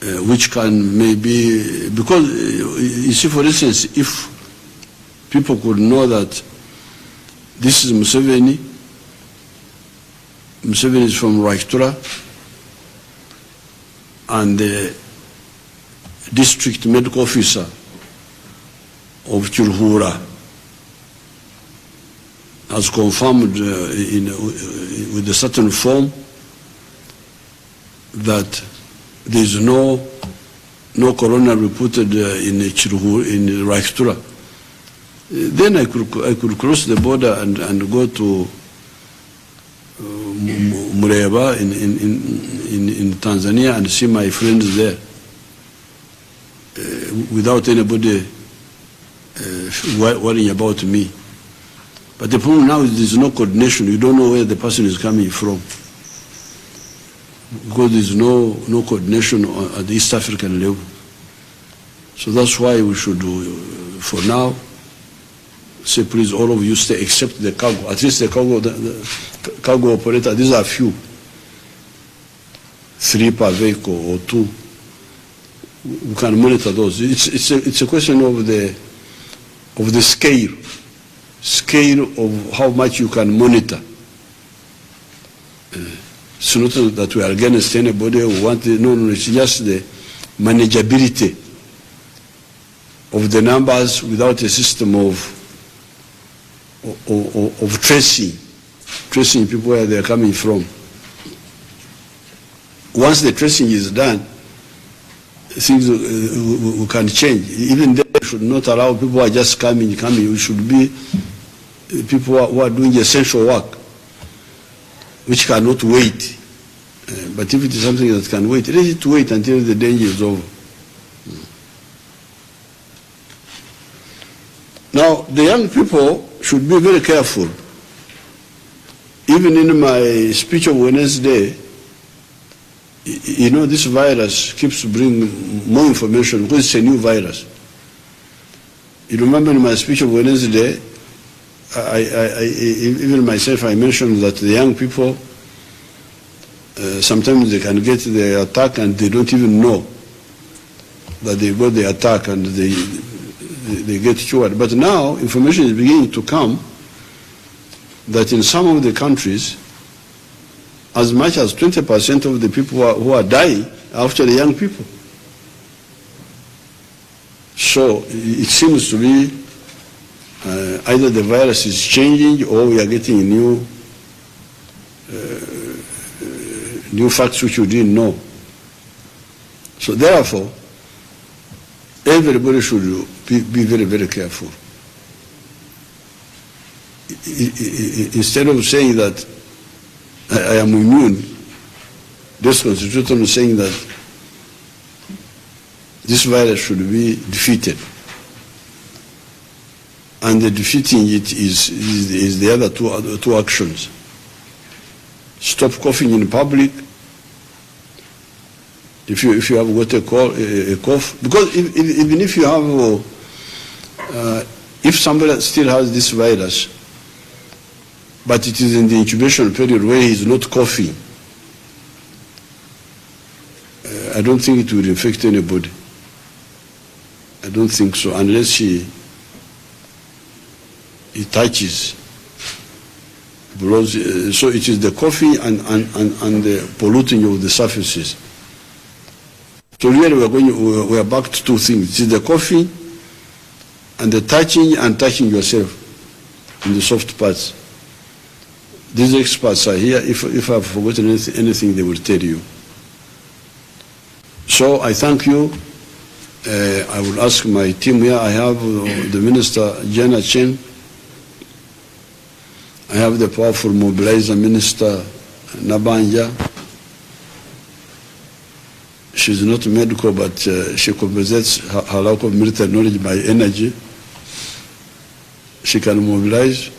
which can maybe, because you see, for instance, if people could know that this is Museveni is from Rwakitura, and the district medical officer of Kiruhura has confirmed with a certain form that there is no corona reported in Rwakitura. Then I could cross the border and go to Mureba in Tanzania and see my friends there without anybody worrying about me. But the problem now is there's no coordination. You don't know where the person is coming from, because there's no coordination at the East African level. So that's why we should, for now, say, please, all of you stay, except the cargo. At least the cargo operator, these are few. 3 per vehicle or 2. We can monitor those. It's a question of the scale of how much you can monitor. It's not that we are against anybody who wants it. No, it's just the manageability of the numbers without a system of tracing people where they are coming from. Once the tracing is done, things we can change. Even they should not allow people who are just coming. We should be people who are doing essential work, which cannot wait. But if it is something that can wait, let it wait until the danger is over. Now, the young people should be very careful. Even in my speech of Wednesday, you know, this virus keeps bringing more information because it's a new virus. You remember in my speech of Wednesday, even myself, I mentioned that the young people, sometimes they can get the attack and they don't even know that they got the attack and they get cured. But now information is beginning to come that in some of the countries, as much as 20% of the people who are dying are actually young people. So it seems to be either the virus is changing or we are getting new facts which we didn't know. So therefore, everybody should be very, very careful. Instead of saying that I am immune, this constitution is saying that this virus should be defeated. And the defeating it is the other two actions. Stop coughing in public. If you have got a cough, because even if you have, if somebody still has this virus, but it is in the incubation period where he is not coughing, I don't think it will infect anybody. I don't think so, unless he touches. So it is the coughing and the polluting of the surfaces. So really we are back to two things. It is the coughing and the touching yourself in the soft parts. These experts are here. If I've forgotten anything, they will tell you. So I thank you. I will ask my team here. I have the Minister, Jenna Chen. I have the powerful mobilizer Minister, Nabanja. She's not medical, but she compensates her lack of military knowledge by energy. She can mobilize.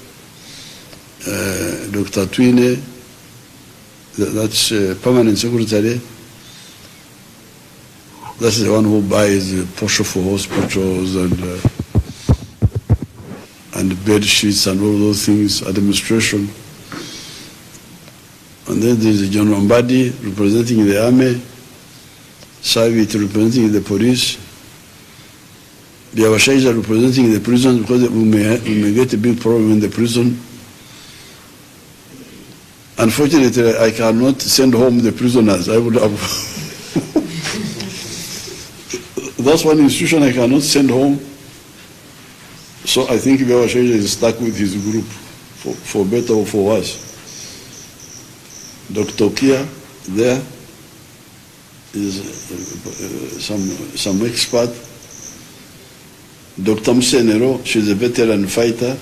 Dr. Twine, that's permanent secretary. That's the one who buys Porsche for hospitals and bed sheets and all those things, administration. And then there's John Lombadi representing the army. Savit representing the police, Biawashaija representing the prison, because we may get a big problem in the prison. Unfortunately, I cannot send home the prisoners. I would have. That's one institution I cannot send home. So I think Biawashaija is stuck with his group, for better or for worse. Dr. Kia there is some expert. Dr. Musenero, she's a veteran fighter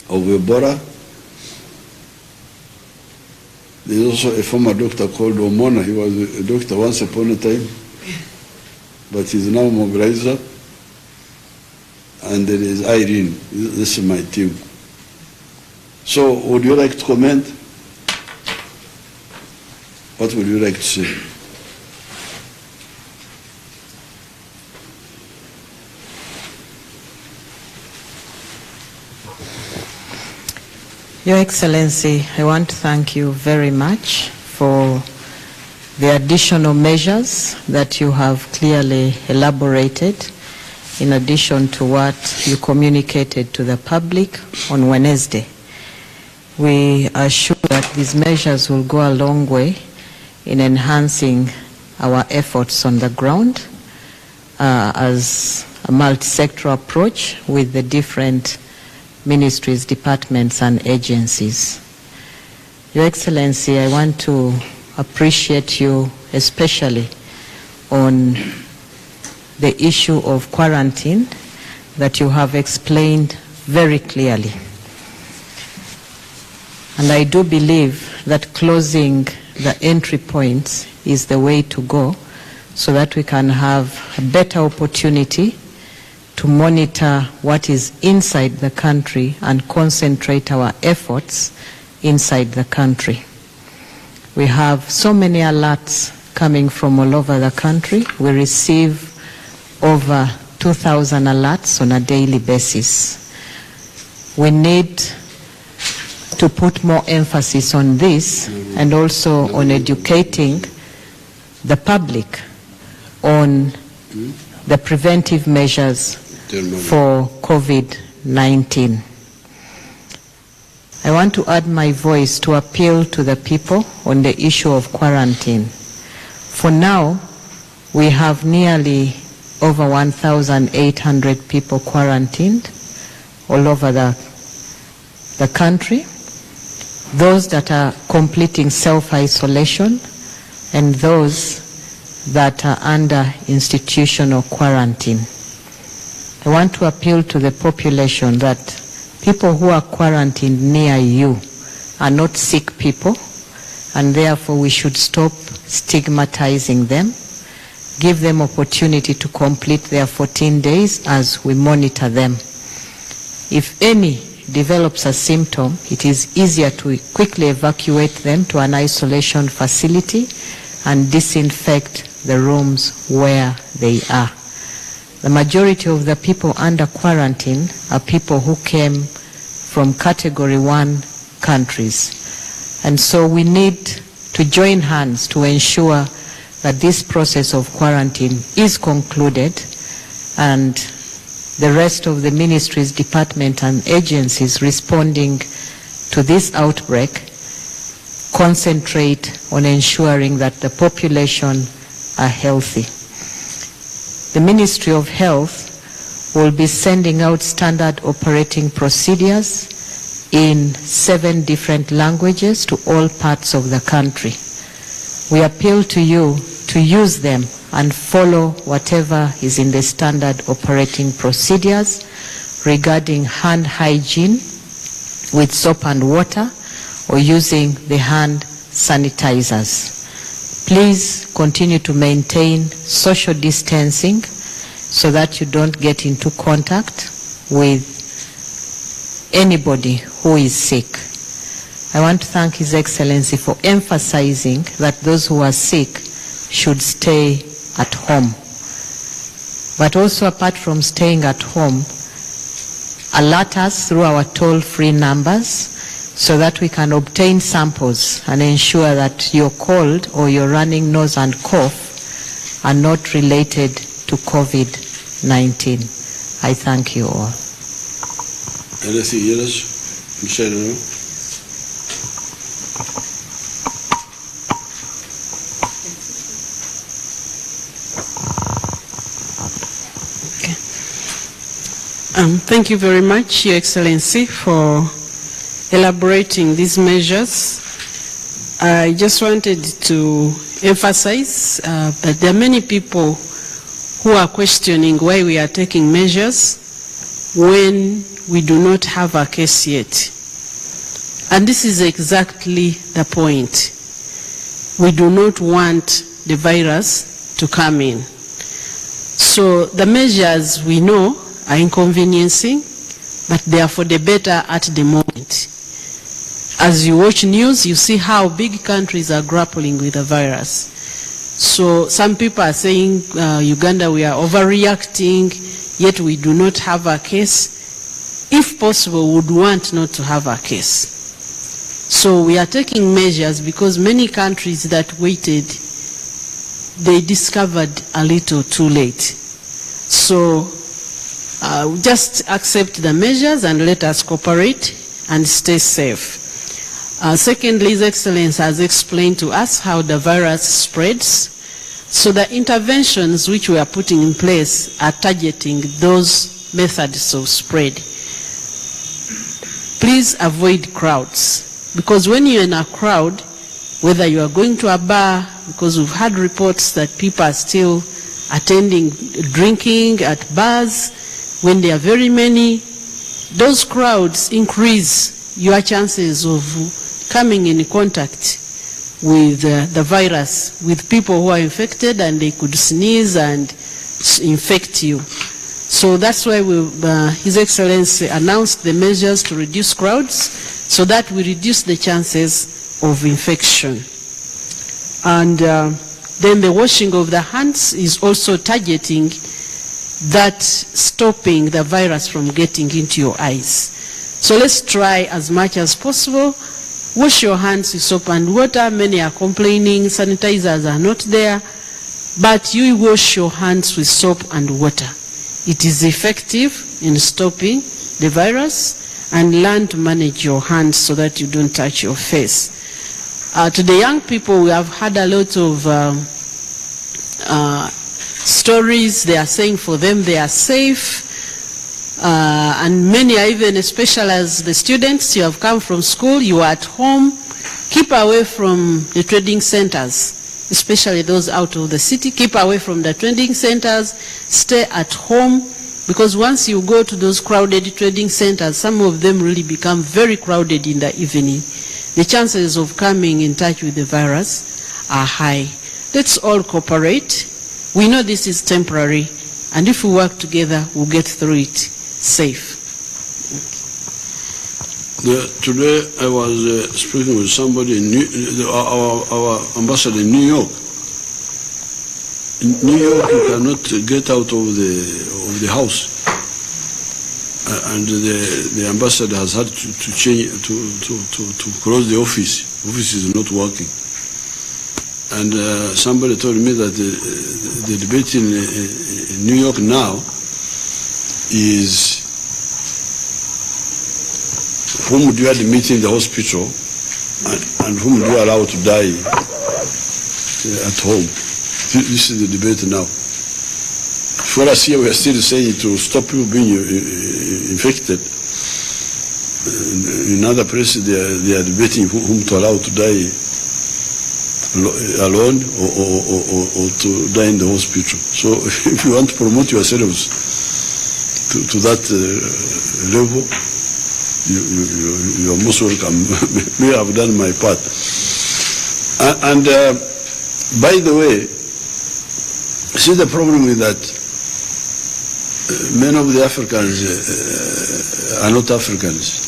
of Ebola. There's also a former doctor called Omona. He was a doctor once upon a time, but he's now mobilizer. And there is Irene. This is my team. So, would you like to comment? What would you like to say? Your Excellency, I want to thank you very much for the additional measures that you have clearly elaborated, in addition to what you communicated to the public on Wednesday. We are sure that these measures will go a long way in enhancing our efforts on the ground as a multi-sectoral approach with the different ministries, departments, and agencies. Your Excellency, I want to appreciate you especially on the issue of quarantine that you have explained very clearly. And I do believe that closing the entry points is the way to go, so that we can have a better opportunity to monitor what is inside the country and concentrate our efforts inside the country. We have so many alerts coming from all over the country. We receive over 2,000 alerts on a daily basis. We need to put more emphasis on this and also on educating the public on the preventive measures for COVID-19. I want to add my voice to appeal to the people on the issue of quarantine. For now, we have nearly over 1,800 people quarantined all over the country. Those that are completing self-isolation and those that are under institutional quarantine. I want to appeal to the population that people who are quarantined near you are not sick people, and therefore we should stop stigmatizing them, give them opportunity to complete their 14 days as we monitor them. If any develops a symptom, it is easier to quickly evacuate them to an isolation facility and disinfect the rooms where they are. The majority of the people under quarantine are people who came from Category 1 countries. And so we need to join hands to ensure that this process of quarantine is concluded and the rest of the ministries, departments, and agencies responding to this outbreak concentrate on ensuring that the population are healthy. The Ministry of Health will be sending out standard operating procedures in 7 different languages to all parts of the country. We appeal to you to use them and follow whatever is in the standard operating procedures regarding hand hygiene with soap and water or using the hand sanitizers. Please continue to maintain social distancing so that you don't get into contact with anybody who is sick. I want to thank His Excellency for emphasizing that those who are sick should stay at home. But also, apart from staying at home, alert us through our toll-free numbers so that we can obtain samples and ensure that your cold or your running nose and cough are not related to COVID-19. I thank you all. Anything else? Michelle? Thank you very much, Your Excellency, for elaborating these measures. I just wanted to emphasize that there are many people who are questioning why we are taking measures when we do not have a case yet. And this is exactly the point. We do not want the virus to come in. So the measures we know are inconveniencing, but they are for the better at the moment. As you watch news, you see how big countries are grappling with the virus. So some people are saying, Uganda, we are overreacting, yet we do not have a case. If possible, we would want not to have a case. So we are taking measures because many countries that waited, they discovered a little too late. So just accept the measures and let us cooperate and stay safe. Secondly, His Excellency has explained to us how the virus spreads. So the interventions which we are putting in place are targeting those methods of spread. Please avoid crowds, because when you're in a crowd, whether you are going to a bar, because we've had reports that people are still attending drinking at bars, when there are very many, those crowds increase your chances of coming in contact with the virus, with people who are infected, and they could sneeze and infect you. So that's why His Excellency announced the measures to reduce crowds, so that we reduce the chances of infection. And then the washing of the hands is also targeting that, stopping the virus from getting into your eyes. So let's try as much as possible. Wash your hands with soap and water. Many are complaining sanitizers are not there, but you wash your hands with soap and water. It is effective in stopping the virus, and learn to manage your hands so that you don't touch your face. To the young people, we have had a lot of stories. They are saying for them they are safe. And many are even, especially as the students, you have come from school, you are at home. Keep away from the trading centers, especially those out of the city. Keep away from the trading centers. Stay at home, because once you go to those crowded trading centers, some of them really become very crowded in the evening. The chances of coming in touch with the virus are high. Let's all cooperate. We know this is temporary, and if we work together, we'll get through it safe. Today I was speaking with somebody in our ambassador in New York. In New York, you cannot get out of the house, and the ambassador has had to change to close the office. The office is not working, and somebody told me that the debate in New York now is whom do you admit in the hospital and whom do you allow to die at home. This is the debate now. For us here, we are still saying to stop people being infected. In other places, they are debating whom to allow to die alone or to die in the hospital. So if you want to promote yourselves to that level, you are most welcome. May I have done my part. And by the way, see, the problem is that many of the Africans are not Africans.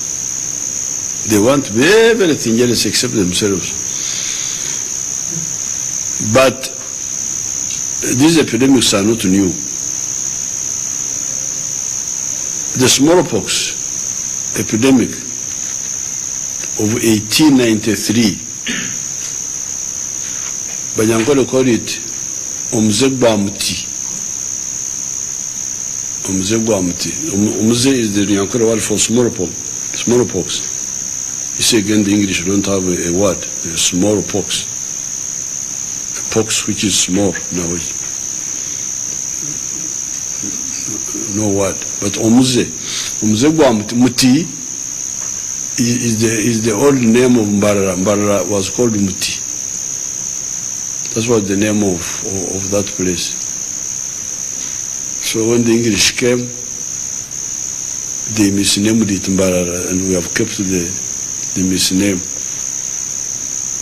They want to be everything else except themselves. But these epidemics are not new. The smallpox epidemic of 1893. Banyankole call it Omzegba Muti. Omzegba Muti. Omze is the Nyankole word for smallpox. You see again, the English don't have a word, smallpox. A pox which is small now. No word. But Omzegba Muti is the old name of Mbarara. Mbarara was called Muti. That's what the name of that place. So when the English came, they misnamed it Mbarara, and we have kept the misname.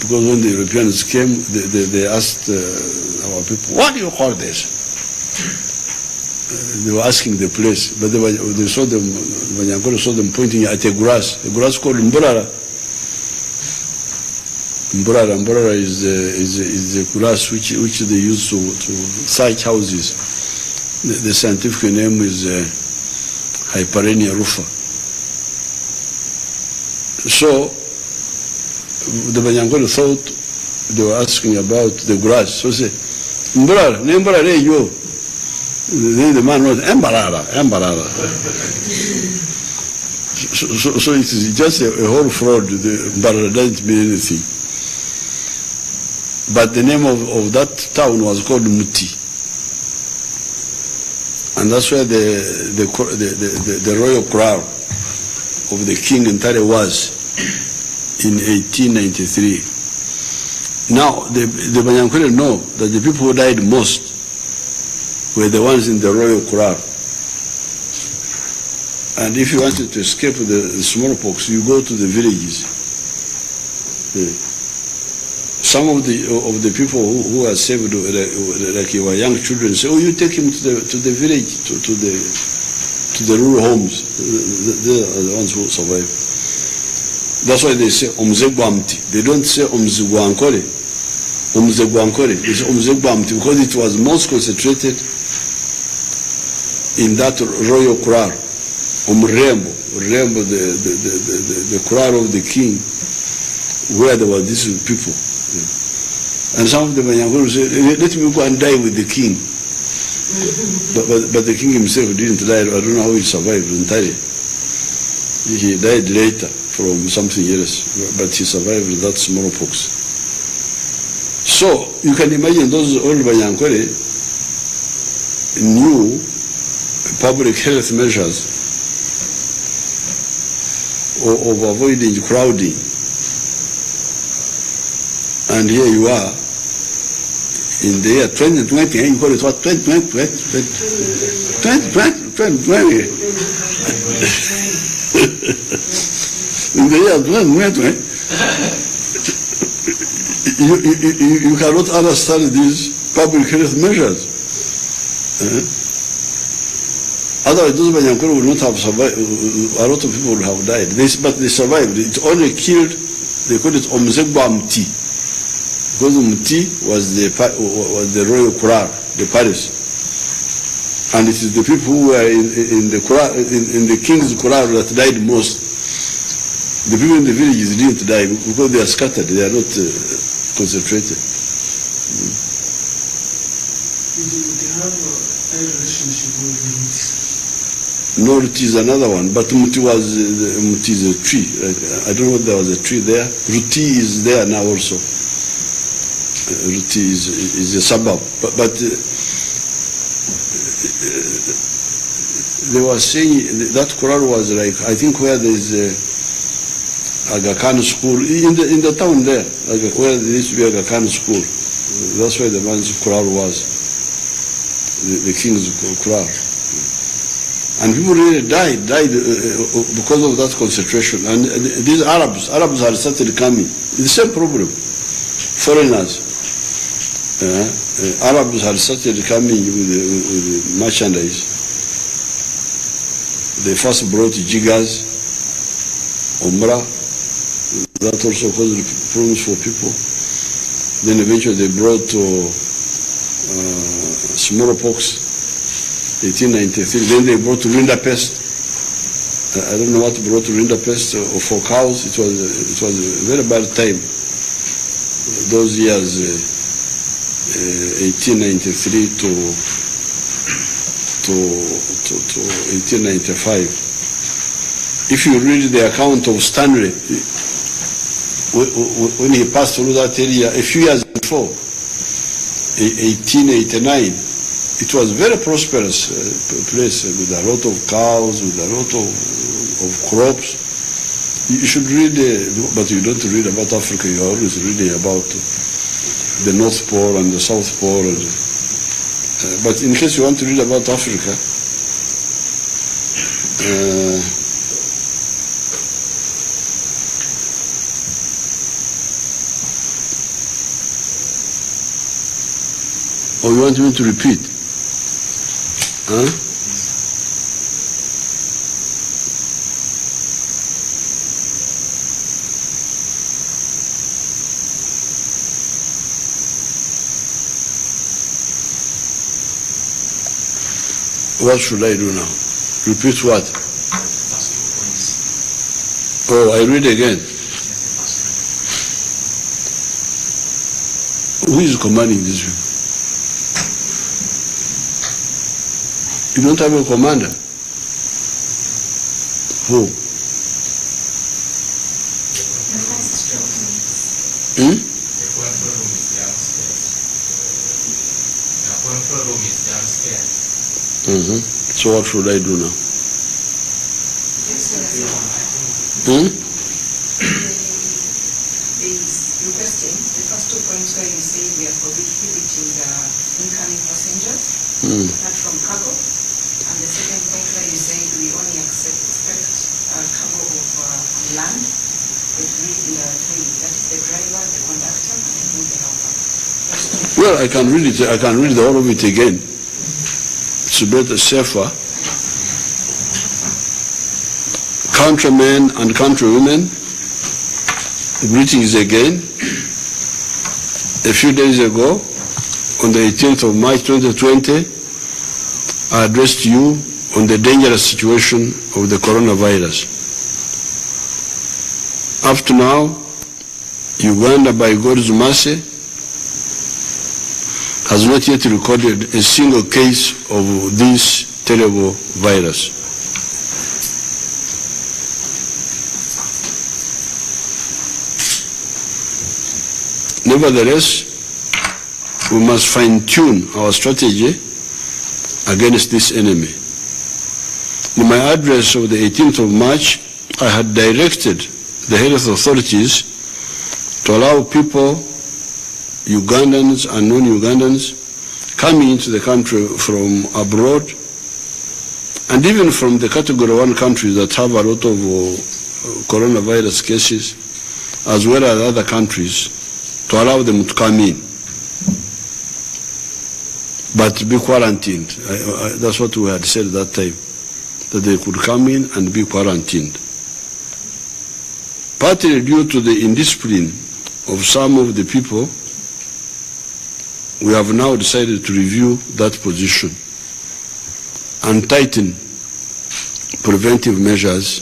Because when the Europeans came, they asked our people, what do you call this? They were asking the place, but they saw them, Banyankole saw them pointing at a grass called Mbarara. Mbarara is the grass which they use to thatch houses. The scientific name is Hyperenia rufa. So the Banyankole thought they were asking about the grass. So say, Mbarara, yo. Then the man wrote, Mbarara. So it is just a whole fraud. The Mbarara doesn't mean anything. But the name of that town was called Muti. And that's where the royal crown of the king Ntare was in 1893. Now, the Banyankole know that the people who died most were the ones in the royal crown. And if you wanted to escape the smallpox, you go to the villages. Some of the people who are saved, like you were young children, say, "Oh, you take him to the village, to the rural homes." They are the ones who survive. That's why they say Omzegwamti. They don't say Omzegwankole. Omzegwankole. They say Omzegwamti because it was most concentrated in that royal crown. Remember the crown of the king, where there were these people. And some of the Banyankole say, let me go and die with the king. But the king himself didn't die. I don't know how he survived entirely. He died later from something else, but he survived that smallpox. So you can imagine those old Banyankole knew public health measures of avoiding crowding. And here you are, in the year 2020, and you call it what, 2020? In the year 2020, you cannot understand these public health measures. Otherwise, those Banyankole would not have survived, a lot of people would have died. But they survived. It only killed, they call it Omzegba Muti. Because Muti was the royal crown, the palace. And it is the people who were in the king's crown that died most. The people in the villages didn't die because they are scattered, they are not concentrated. Did they have a relationship with the Mutis? No, it is another one, but Muti is a tree. I don't know if there was a tree there. Ruti is there now also. Ruti is a suburb. But they were saying that Quran was like, I think where there is a Aga Khan school, in the town there, where there used to be Aga Khan school. That's where the man's Quran was, the king's Quran. And people really died because of that concentration. And these Arabs had started coming. It's the same problem. Foreigners. Arabs had started coming with merchandise. They first brought jiggers, umrah. That also caused problems for people. Then eventually they brought smallpox, 1893. Then they brought rinderpest, I don't know what brought rinderpest for cows. It was a very bad time. Those years, 1893 to 1895. If you read the account of Stanley, when he passed through that area a few years before, 1889, it was a very prosperous place with a lot of cows, with a lot of crops. You should read, but you don't read about Africa. You are always reading about the North Pole and the South Pole. But in case you want to read about Africa, or you want me to repeat? Huh? What should I do now? Repeat what? Oh, I read again. Who is commanding this people? You don't have a commander? Who? Hmm? Mm-hmm. So what should I do now? Hmm? Requesting the first 2 points where you say we are prohibiting the incoming passengers, not from cargo, and the second point where you say we only expect cargo of land, the three, that is the driver, the conductor, and the helper. Well, I can read it. I can read all of it again. It's better, safer. Countrymen and countrywomen, greetings again. A few days ago, on the 18th of March 2020, I addressed you on the dangerous situation of the coronavirus. Up to now, Uganda, by God's mercy, has not yet recorded a single case of this terrible virus. Nevertheless, we must fine-tune our strategy against this enemy. In my address of the 18th of March, I had directed the health authorities to allow people, Ugandans and non-Ugandans, coming into the country from abroad, and even from the category 1 countries that have a lot of coronavirus cases, as well as other countries, to allow them to come in, but be quarantined. That's what we had said at that time, that they could come in and be quarantined. Partly due to the indiscipline of some of the people, we have now decided to review that position and tighten preventive measures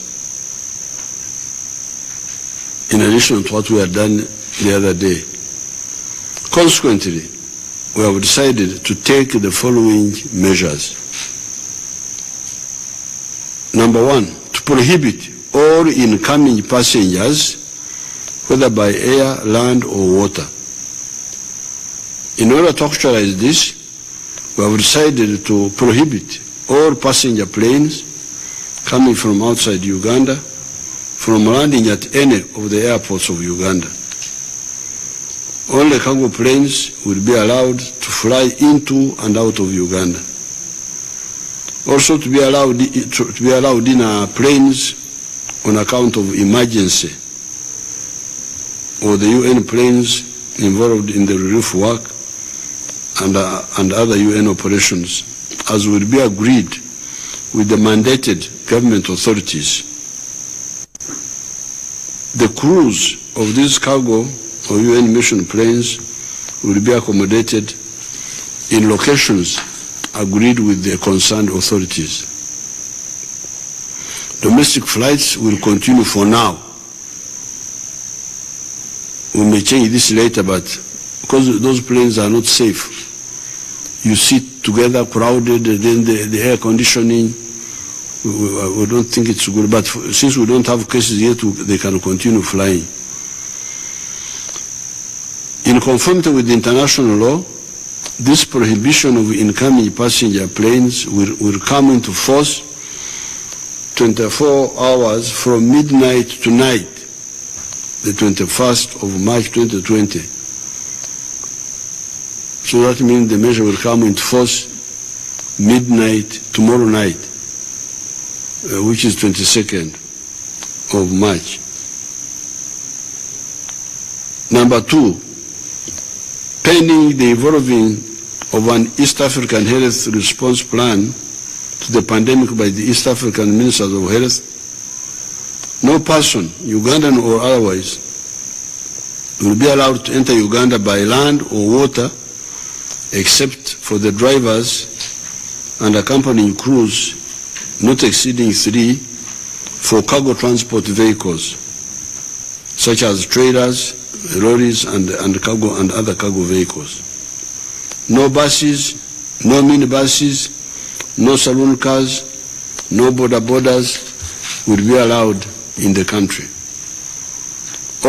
in addition to what we had done the other day. Consequently, we have decided to take the following measures. Number 1, to prohibit all incoming passengers, whether by air, land, or water. In order to actualize this, we have decided to prohibit all passenger planes coming from outside Uganda from landing at any of the airports of Uganda. Only cargo planes will be allowed to fly into and out of Uganda. Also to be allowed in planes on account of emergency, or the UN planes involved in the relief work and other UN operations, as will be agreed with the mandated government authorities. The crews of these cargo or UN mission planes will be accommodated in locations agreed with the concerned authorities. Domestic flights will continue for now. We may change this later, but because those planes are not safe, you sit together crowded, and then the air conditioning, we don't think it's good. But since we don't have cases yet, they can continue flying. In conformity with international law, this prohibition of incoming passenger planes will come into force 24 hours from midnight to night, the 21st of March 2020. So that means the measure will come into force midnight tomorrow night, which is 22nd of March. Number two, pending the evolving of an East African health response plan to the pandemic by the East African Ministers of Health, no person, Ugandan or otherwise, will be allowed to enter Uganda by land or water except for the drivers and accompanying crews not exceeding 3 for cargo transport vehicles, such as trailers, lorries, and cargo and other cargo vehicles. No buses, no minibuses, no saloon cars, no border borders will be allowed in the country.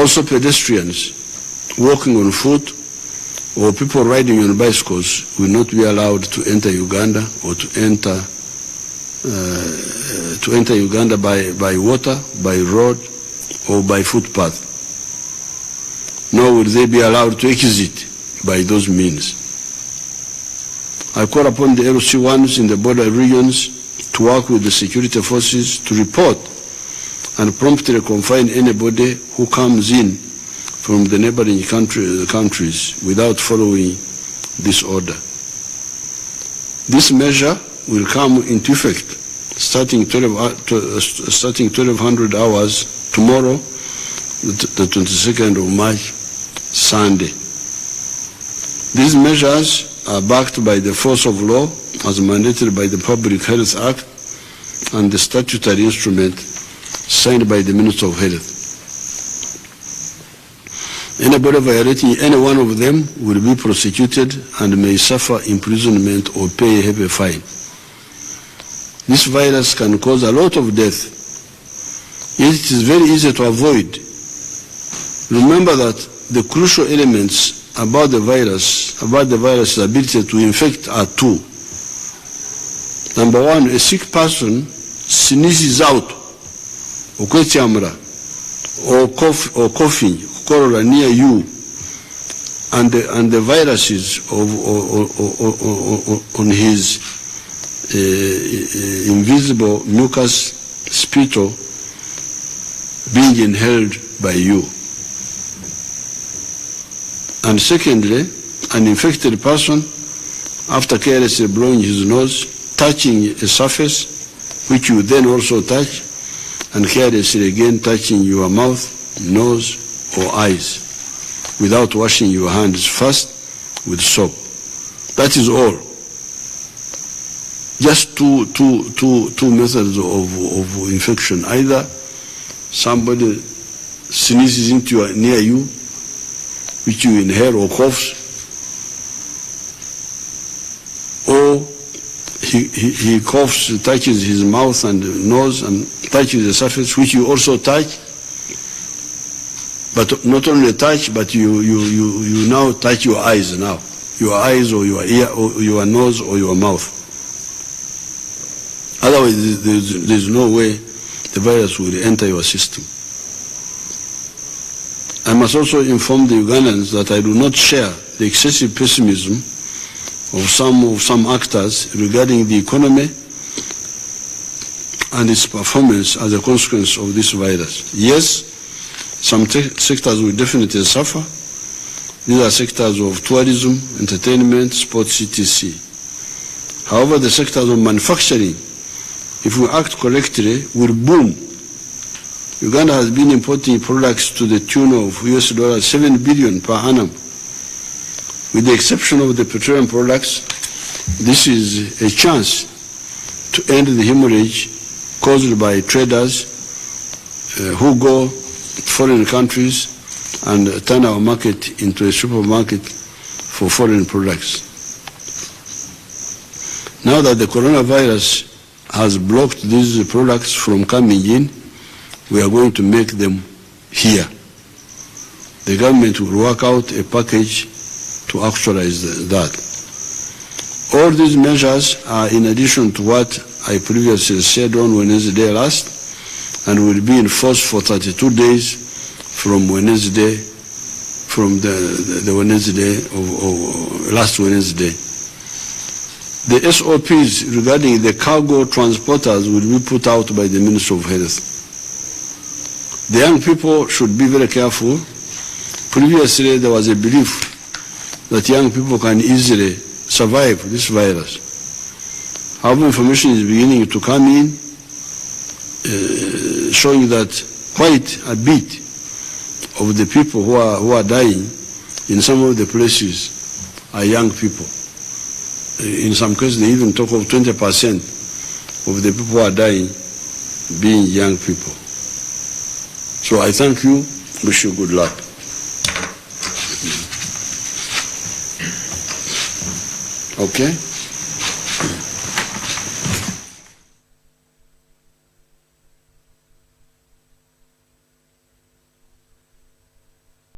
Also, pedestrians walking on foot or people riding on bicycles will not be allowed to enter Uganda or to enter Uganda by water, by road, or by footpath. Nor will they be allowed to exit by those means. I call upon the LC1s in the border regions to work with the security forces to report and promptly confine anybody who comes in from the neighboring countries without following this order. This measure will come into effect starting 1200 hours tomorrow, the 22nd of March, Sunday. These measures are backed by the force of law as mandated by the Public Health Act and the statutory instrument signed by the Minister of Health. Anybody violating any one of them will be prosecuted and may suffer imprisonment or pay a heavy fine. This virus can cause a lot of death, yet it is very easy to avoid. Remember that the crucial elements about the virus's ability to infect are two. Number one, a sick person sneezes out, or coughing, cholera near you, and the viruses on his invisible mucus spittle being inhaled by you. And secondly, an infected person, after carelessly blowing his nose, touching a surface which you then also touch, and carelessly again touching your mouth, nose, or eyes, without washing your hands first with soap. That is all. Just two methods of infection. Either somebody sneezes near you, which you inhale, or coughs, or he coughs, touches his mouth and nose and touches the surface which you also touch, but not only touch, but you now touch your eyes now, your eyes or your ear or your nose or your mouth. Otherwise, there's no way the virus will enter your system. I must also inform the Ugandans that I do not share the excessive pessimism of some actors regarding the economy and its performance as a consequence of this virus. Yes, some sectors will definitely suffer. These are sectors of tourism, entertainment, sports, etc. However, the sectors of manufacturing, if we act correctly, will boom. Uganda has been importing products to the tune of $7 billion per annum. With the exception of the petroleum products, this is a chance to end the hemorrhage caused by traders who go to foreign countries and turn our market into a supermarket for foreign products. Now that the coronavirus has blocked these products from coming in, we are going to make them here. The government will work out a package to actualize that. All these measures are in addition to what I previously said on Wednesday last, and will be in force for 32 days from Wednesday, from the Wednesday of last Wednesday. The SOPs regarding the cargo transporters will be put out by the Ministry of Health. The young people should be very careful. Previously, there was a belief that young people can easily survive this virus. However, information is beginning to come in showing that quite a bit of the people who are dying in some of the places are young people. In some cases, they even talk of 20% of the people who are dying being young people. So I thank you, wish you good luck. Okay?